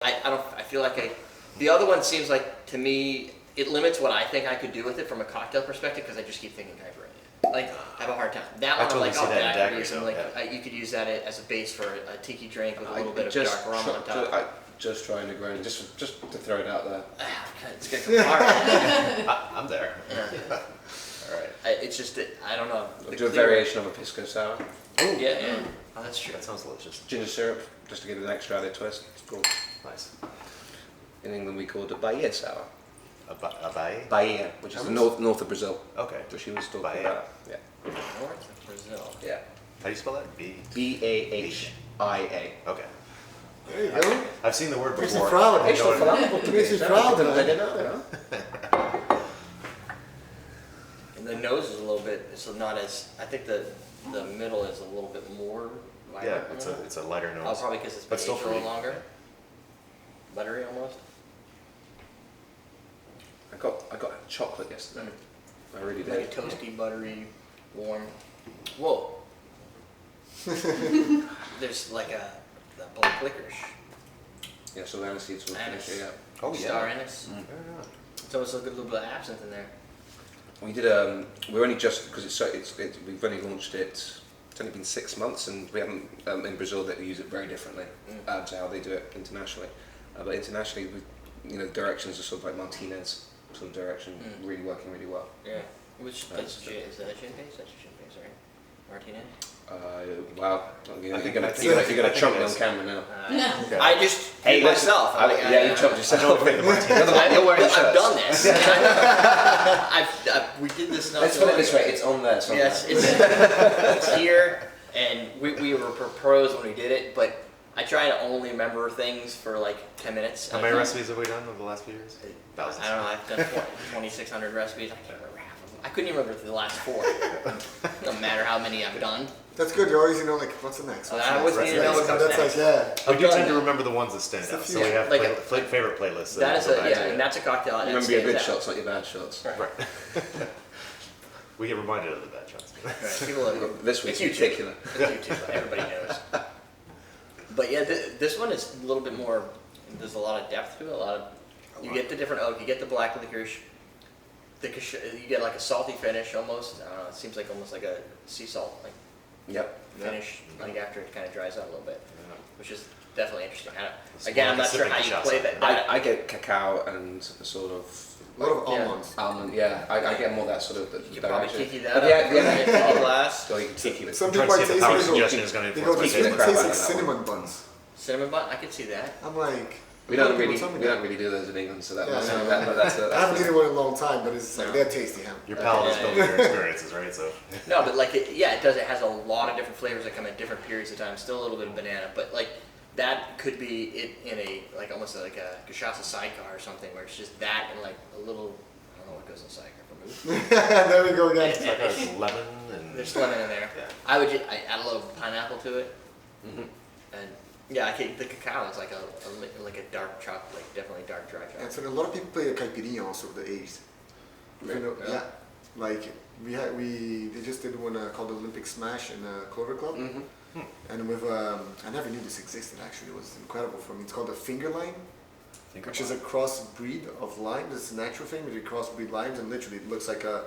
I feel like the other one seems like, to me, it limits what I think I could do with it from a cocktail perspective because I just keep thinking hyper. Like, I have a hard time. That one, totally like, see that in daiquiris, daiquiris, and like, yeah. you could use that as a base for a tiki drink with a little bit of dark rum on top. Just trying to grow, just to throw it out there. It's gonna come hard. I'm there. Yeah. All right. It's just that, I don't know. Do a variation of a pisco sour. Oh, yeah. Oh, that's true. That sounds delicious. Ginger syrup, just to give it an extra added twist. It's cool. Nice. In England we call it a Bahia sour. A Bahia? Bahia, which is the north of Brazil. Okay. So she was talking Bahia. about. Yeah. North of Brazil. Yeah. How do you spell that? Bahia. Okay. There you go. I've seen the word Makes you before. proud. I know it- Makes you proud. I didn't know. And the nose is a little bit, it's not as, I think the middle is a little bit more Yeah, vibrant. it's a lighter Oh, nose. probably because it's been But still aged a little fruity. longer. Buttery almost. I got chocolate yesterday. I really Like a did. toasty, buttery, warm. Whoa. There's like the black licorice. Yeah, so the aniseeds will finish it. Yeah. Oh, yeah. Star anise. Yeah. It's almost like a little bit of absinthe in there. We did. We're only just because we've only launched it. It's only been 6 months, and we haven't in Brazil they use it very differently to how they do it internationally. But internationally, directions are sort of like Martinez sort of direction, really working really well. Yeah. Which is that a gin base? That's a gin base, right? Martinez. Wow, you're think gonna it chomp me on is. camera now. Okay. I just hate listen, myself. yeah, you chopped yourself. You're wearing I've shirts. done this. we did this not Let's so put it long this ago. way: it's on there somewhere. Yes, it's here, and we were pros when we did it, but I try to only remember things for like 10 minutes. How many recipes have we done over the last few years? Thousands. I don't know, I've done 2,600 recipes. I can't remember half of them. I couldn't even remember the last 4. No matter how many I've done. That's good. You always like, what's the next? What's I the always next? need to know what comes That's next. like, yeah. We do tend to remember the ones that stand It's a out. few. So we have Like favorite playlists. That is we'll go back to. and that's a cocktail. that Remember your stands good out. shots, not your bad shots. Right. Right. We get reminded of the bad shots. Right. People are, This week's it's particular. It's YouTube, everybody knows. But yeah, this one is a little bit more. There's a lot of depth to it. You get the different oak. You get the black licorice. You get like a salty finish almost. I don't know. It seems like almost like a sea salt Yep. finish. Like after it kind of dries out a little bit, which is definitely interesting. It's Again, I'm more not like sure a how you sipping play cachaça. that. I get cacao and a sort of A lot of Yeah. almonds. almond. Yeah, I get more that sort of You could probably direction. tiki that But up. yeah, Tiki glass. So you can tiki with Some I'm trying people to might see if taste the power it. suggestion is going to They go, influence this my the tastes crap taste. out like of that cinnamon buns. Cinnamon bun. I could see that. I'm like, we a lot don't of people really tell me we that. don't really do those in England, so that's Yeah. that's I haven't eaten one in a long time, but it's like, No. they're tasty, huh? Your palate is Yeah, built yeah. with your experiences, right? So No, but like it does. It has a lot of different flavors that come at different periods of time. Still a little bit of banana, but like that could be it in a like almost like a cachaça sidecar or something, where it's just that and like a little. I don't know what goes in sidecar for me. There we go again. it's like there's lemon and There's lemon in there. Yeah. I add a little pineapple to it, Mhm. and yeah, the cacao is like a dark chocolate, like definitely dark dry chocolate. And so a lot of people play a caipirinha also with the aged. You know, Yeah. yeah. Like they just did one called the Olympic Smash in Clover Club, and with I never knew this existed actually. It was incredible for me. It's called a finger lime, which is a crossbreed of lime. It's a natural thing, but you crossbreed limes, and literally it looks like a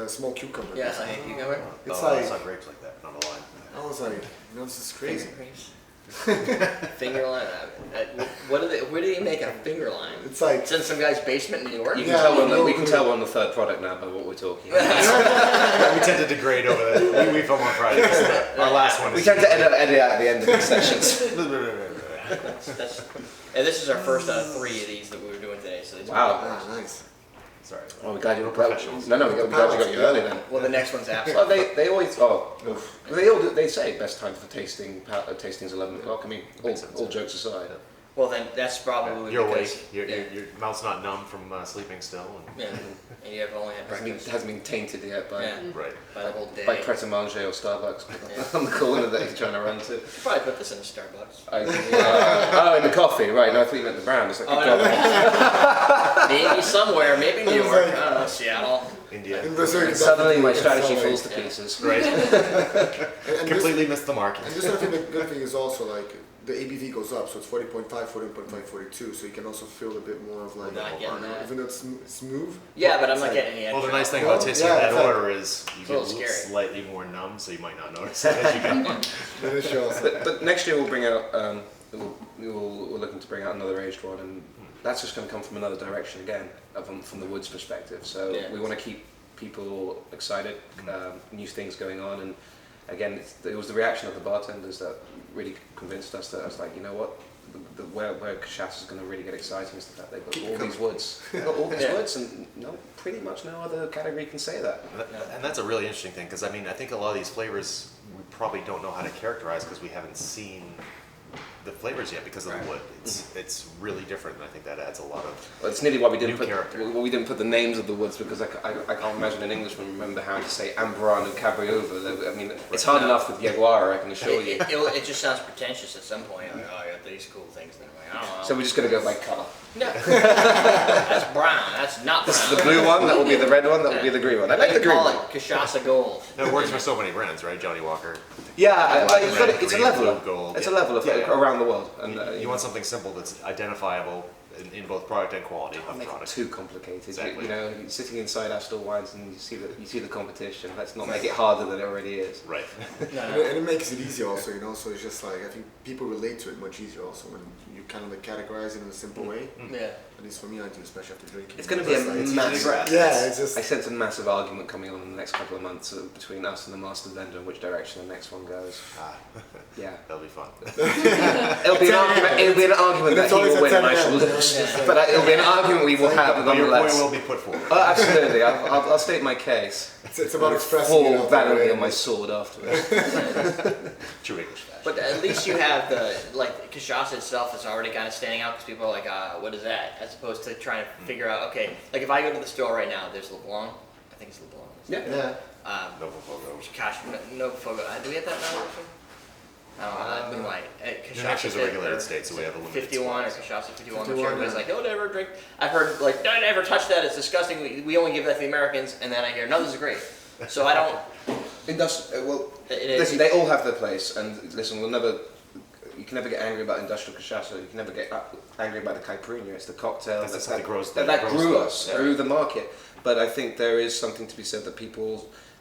small cucumber. Yeah, it's like a cucumber. It's I like saw grapes like that, not a lime. I was like, this is crazy. Finger lime. Where do they make a finger lime? It's like It's in some guy's basement in New York. You can Yeah, tell no we can clue. tell we're on the third product now by what we're talking. We tend to degrade over that. We film on Fridays. Our last one We is tend to edit out at the end of these sessions. And this is our first out of 3 of these that we were doing today. So it's Wow. nice. Sorry. Well, we're glad you We're professionals. No, we're glad you got you early then. Well, the next one's Well, absolutely. they always they all do, they say best time for tasting's 11 o'clock. I mean, Makes sense. all jokes aside. Well, then that's probably You're because, awake. Your mouth's not numb from sleeping still. Yeah, and you have only had breakfast. Hasn't been tainted yet by Yeah, Right. by the whole day. by Pret a Manger or Starbucks on the corner that he's trying to run to. You probably put this in a Starbucks. Oh, in the coffee, right? No, I thought you meant the brand. It's like Oh, a no. coffee. Maybe somewhere, maybe New was York, like- I don't know, Seattle. India. In Brazil, you can Suddenly, my definitely strategy get falls to Yeah. pieces. Right. And Completely missed the mark. And just I think the good thing is also like the ABV goes up, so it's 40.5, 40.5, 42. So you can also feel a bit more of like, I'm not getting that. even though it's smooth. Yeah, but I'm it's not like- getting any extra. Well, the nice thing Well, about tasting yeah, that it's like- order is you It's a little get scary. slightly more numb, so you might not notice it as you go. Then it shows. But next year we'll bring out, we're looking to bring out another aged one, and that's just going to come from another direction again, from the woods perspective. So Yeah. we want to keep people excited, new things going on, and again, it was the reaction of the bartenders that really convinced us that I was like, you know what, where Cachaça is going to really get exciting is the fact they've got all these woods. They've got all these woods, and pretty much no other category can say that. And that's a really interesting thing, because I mean, I think a lot of these flavors we probably don't know how to characterize because we haven't seen the flavors yet because of the wood. It's really different, and I think that adds a lot of. Well, it's nearly why we didn't New character. we didn't put the names of the woods, because I can't imagine an Englishman remember how to say Ambrane and Cabriova. I mean, it's hard enough with Yaguara, I can assure you. It just sounds pretentious at some point. Like, oh, I got these cool things. And I'm like, I don't know. So we're just going to go by colour. No. That's brown. That's not brown. This is the blue one, that will be the red one, that will be the green one. I like the green call one. it Cachaça Gold. No, it works for so many brands, right? Johnny Walker. Yeah, Black, it's, red, it's a green, level. blue, gold. It's a Yeah. level of Yeah. around the world, and You want something simple that's identifiable in both product and quality Don't of make it product. too complicated. Exactly. You know, you're sitting inside Astor Wines and you see the competition. Let's not make it harder than it already is. Right. And it makes it easy also, you know, so it's just like, I think people relate to it much easier also when you kind of like categorize it in a simple way. Yeah. At least for me, I do, especially after drinking. It's going to be a It's like- it's massive. Yeah, it's just. I sense a massive argument coming on in the next couple of months between us and the master blender and which direction the next one goes. Ah, Yeah, that'll be fun. it'll be an argument. It'll be an argument that And it's he always will at win and I 10 shall a.m. lose. Yeah. But it'll be an argument we will have But your point nonetheless. will be put forward. Oh, absolutely. I'll state my case. It's about expressing it Fall out valiantly there. on my sword afterwards. True English fashion. But at least you have the, like, Cachaça itself is already kind of standing out because people are like, what is that? As opposed to trying to figure out, okay, like if I go to the store right now, there's LeBlanc. I think it's LeBlanc. Yeah. Yeah. No Fogo. Gosh, no Fogo. Do we have that now? I don't know. Moonlight. New Hampshire's a regulated state, so we have a limited 51 or supply. Cachaça 51, which 51, everybody's yeah. like, don't ever drink. I've heard, like, don't ever touch that. It's disgusting. We only give that to the Americans. And then I hear, no, this is great. So I don't. Well, It is. listen, they all have their place, and listen, you can never get angry about industrial cachaça. You can never get angry about the caipirinha. It's the cocktail That's that something grows. that grows grew those. us Yeah. through the market. But I think there is something to be said that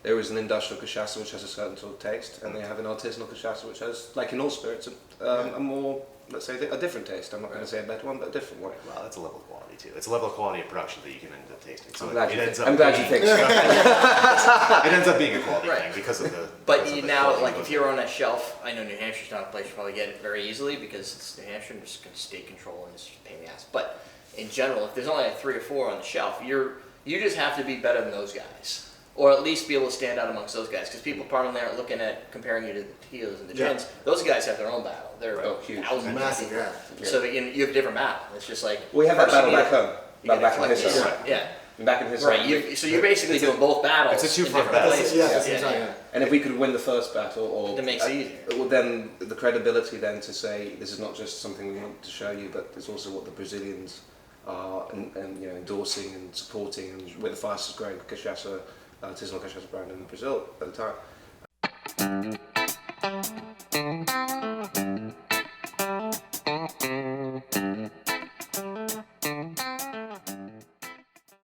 there is an industrial cachaça which has a certain sort of taste, and they have an artisanal cachaça which has, like in all spirits, a more, let's say, a different taste. I'm not going to say a better one, but a different one. Well, that's a level of quality too. It's a level of quality of production that you can end up tasting. So I'm glad it you ends up. I'm glad you being- think so. It ends up being a quality Right. thing because of the. But because of you the now, quality like, of if the- you're on that shelf, I know New Hampshire's not a place you probably get it very easily because it's New Hampshire and it's going to state control and it's just a pain in the ass. But in general, if there's only like 3 or 4 on the shelf, you just have to be better than those guys. Or at least be able to stand out amongst those guys. Because people probably aren't looking at comparing you to the tequilas and the Yeah. gins. Those guys have their own battle. They're Oh, huge. thousands Massive, of yeah. people. So you have a different battle. It's just like. We have that first you battle need back to- home. you gotta Back in collect his these. home. Yeah. Back in his Right. home. So you're basically doing both battles. it's a in two-front different battle. places. Yeah, that's exactly, yeah. And if we could win the first battle, or That makes it easier. well, then the credibility then to say this is not just something we want to show you, but it's also what the Brazilians are and you know endorsing and supporting, and we're the fastest growing cachaça, artisanal cachaça brand in Brazil at the time.